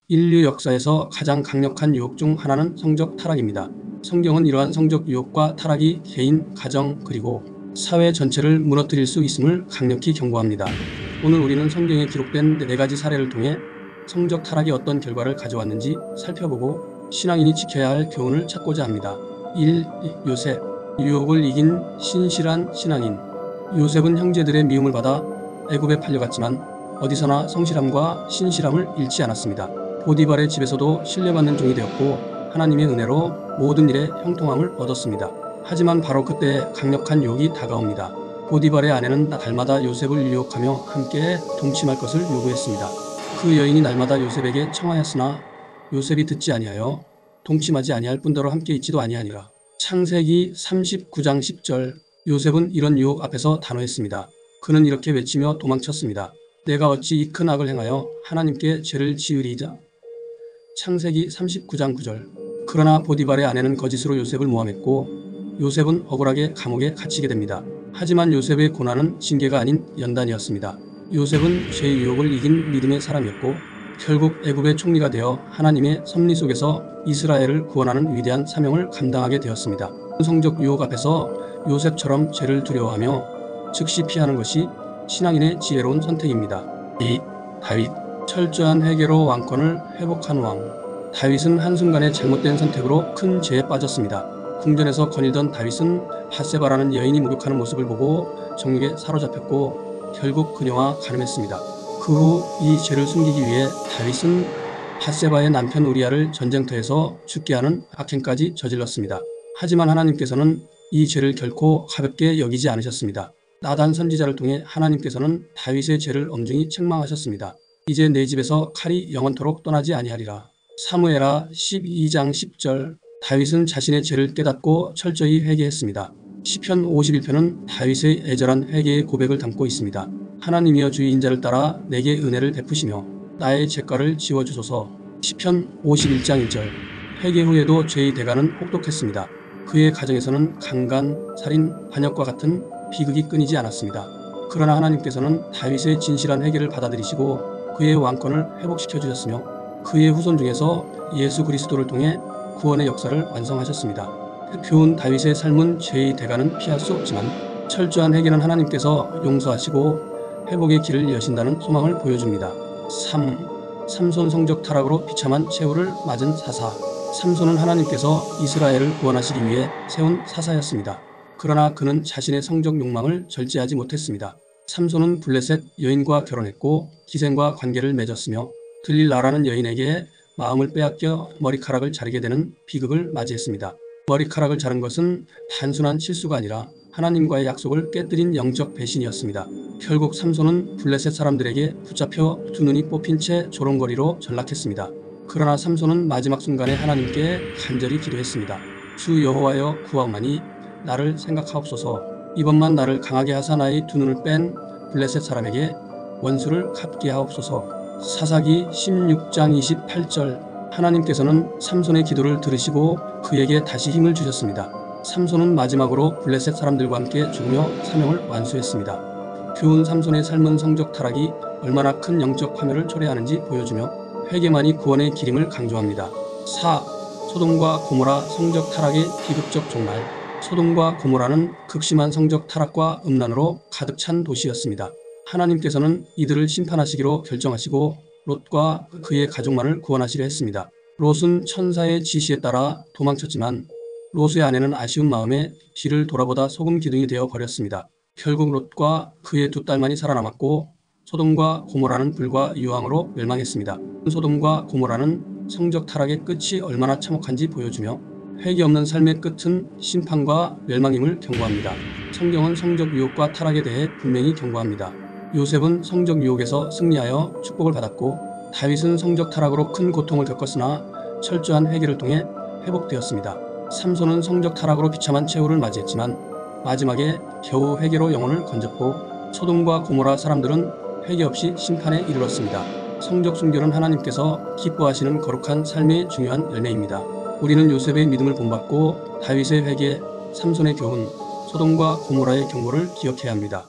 인류 역사에서 가장 강력한 유혹 중 하나는 성적 타락입니다. 성경은 이러한 성적 유혹과 타락이 개인, 가정, 그리고 사회 전체를 무너뜨릴 수 있음을 강력히 경고합니다. 오늘 우리는 성경에 기록된 4가지 사례를 통해 성적 타락이 어떤 결과를 가져왔는지 살펴보고 신앙인이 지켜야 할 교훈을 찾고자 합니다. 1. 요셉. 유혹을 이긴 신실한 신앙인. 요셉은 형제들의 미움을 받아 애굽에 팔려갔지만 어디서나 성실함과 신실함을 잃지 않았습니다. 보디발의 집에서도 신뢰받는 종이 되었고 하나님의 은혜로 모든 일에 형통함을 얻었습니다. 하지만 바로 그때 강력한 유혹이 다가옵니다. 보디발의 아내는 날마다 요셉을 유혹하며 함께 동침할 것을 요구했습니다. 그 여인이 날마다 요셉에게 청하였으나 요셉이 듣지 아니하여 동침하지 아니할 뿐더러 함께 있지도 아니하니라. 창세기 39장 10절. 요셉은 이런 유혹 앞에서 단호했습니다. 그는 이렇게 외치며 도망쳤습니다. 내가 어찌 이 큰 악을 행하여 하나님께 죄를 지으리이자. 창세기 39장 9절. 그러나 보디발의 아내는 거짓으로 요셉을 모함했고 요셉은 억울하게 감옥에 갇히게 됩니다. 하지만 요셉의 고난은 징계가 아닌 연단이었습니다. 요셉은 죄의 유혹을 이긴 믿음의 사람이었고 결국 애굽의 총리가 되어 하나님의 섭리 속에서 이스라엘을 구원하는 위대한 사명을 감당하게 되었습니다. 성적 유혹 앞에서 요셉처럼 죄를 두려워하며 즉시 피하는 것이 신앙인의 지혜로운 선택입니다. 2. 다윗. 철저한 회개로 왕권을 회복한 왕. 다윗은 한순간의 잘못된 선택으로 큰 죄에 빠졌습니다. 궁전에서 거닐던 다윗은 밧세바라는 여인이 목욕하는 모습을 보고 정욕에 사로잡혔고 결국 그녀와 간음했습니다. 그 후 이 죄를 숨기기 위해 다윗은 밧세바의 남편 우리아를 전쟁터에서 죽게 하는 악행까지 저질렀습니다. 하지만 하나님께서는 이 죄를 결코 가볍게 여기지 않으셨습니다. 나단 선지자를 통해 하나님께서는 다윗의 죄를 엄중히 책망하셨습니다. 이제 내 집에서 칼이 영원토록 떠나지 아니하리라. 사무엘하 12장 10절. 다윗은 자신의 죄를 깨닫고 철저히 회개했습니다. 시편 51편은 다윗의 애절한 회개의 고백을 담고 있습니다. 하나님이여 주의 인자를 따라 내게 은혜를 베푸시며 나의 죄가를 지워주소서. 시편 51장 1절. 회개 후에도 죄의 대가는 혹독했습니다. 그의 가정에서는 강간, 살인, 반역과 같은 비극이 끊이지 않았습니다. 그러나 하나님께서는 다윗의 진실한 회개를 받아들이시고 그의 왕권을 회복시켜 주셨으며 그의 후손 중에서 예수 그리스도를 통해 구원의 역사를 완성하셨습니다. 교훈. 다윗의 삶은 죄의 대가는 피할 수 없지만 철저한 회개는 하나님께서 용서하시고 회복의 길을 여신다는 소망을 보여줍니다. 3. 삼손. 성적 타락으로 비참한 최후를 맞은 사사. 삼손은 하나님께서 이스라엘을 구원하시기 위해 세운 사사였습니다. 그러나 그는 자신의 성적 욕망을 절제하지 못했습니다. 삼손은 블레셋 여인과 결혼했고 기생과 관계를 맺었으며 들릴라라는 여인에게 마음을 빼앗겨 머리카락을 자르게 되는 비극을 맞이했습니다. 머리카락을 자른 것은 단순한 실수가 아니라 하나님과의 약속을 깨뜨린 영적 배신이었습니다. 결국 삼손은 블레셋 사람들에게 붙잡혀 두 눈이 뽑힌 채 조롱거리로 전락했습니다. 그러나 삼손은 마지막 순간에 하나님께 간절히 기도했습니다. 주 여호와여 구하오나니 나를 생각하옵소서. 이번만 나를 강하게 하사 나의 두 눈을 뺀 블레셋 사람에게 원수를 갚게 하옵소서. 사사기 16장 28절. 하나님께서는 삼손의 기도를 들으시고 그에게 다시 힘을 주셨습니다. 삼손은 마지막으로 블레셋 사람들과 함께 죽으며 사명을 완수했습니다. 교훈. 삼손의 삶은 성적 타락이 얼마나 큰 영적 파멸을 초래하는지 보여주며 회개만이 구원의 길임을 강조합니다. 4. 소돔과 고모라. 성적 타락의 비극적 종말. 소돔과 고모라는 극심한 성적 타락과 음란으로 가득 찬 도시였습니다. 하나님께서는 이들을 심판하시기로 결정하시고 롯과 그의 가족만을 구원하시려 했습니다. 롯은 천사의 지시에 따라 도망쳤지만 롯의 아내는 아쉬운 마음에 뒤를 돌아보다 소금 기둥이 되어 버렸습니다. 결국 롯과 그의 두 딸만이 살아남았고 소돔과 고모라는 불과 유황으로 멸망했습니다. 소돔과 고모라는 성적 타락의 끝이 얼마나 참혹한지 보여주며 회개 없는 삶의 끝은 심판과 멸망임을 경고합니다. 성경은 성적 유혹과 타락에 대해 분명히 경고합니다. 요셉은 성적 유혹에서 승리하여 축복을 받았고 다윗은 성적 타락으로 큰 고통을 겪었으나 철저한 회개를 통해 회복되었습니다. 삼손은 성적 타락으로 비참한 최후를 맞이했지만 마지막에 겨우 회개로 영혼을 건졌고 소돔과 고모라 사람들은 회개 없이 심판에 이르렀습니다. 성적 순결은 하나님께서 기뻐하시는 거룩한 삶의 중요한 열매입니다. 우리는 요셉의 믿음을 본받고 다윗의 회개, 삼손의 교훈, 소돔과 고모라의 경고를 기억해야 합니다.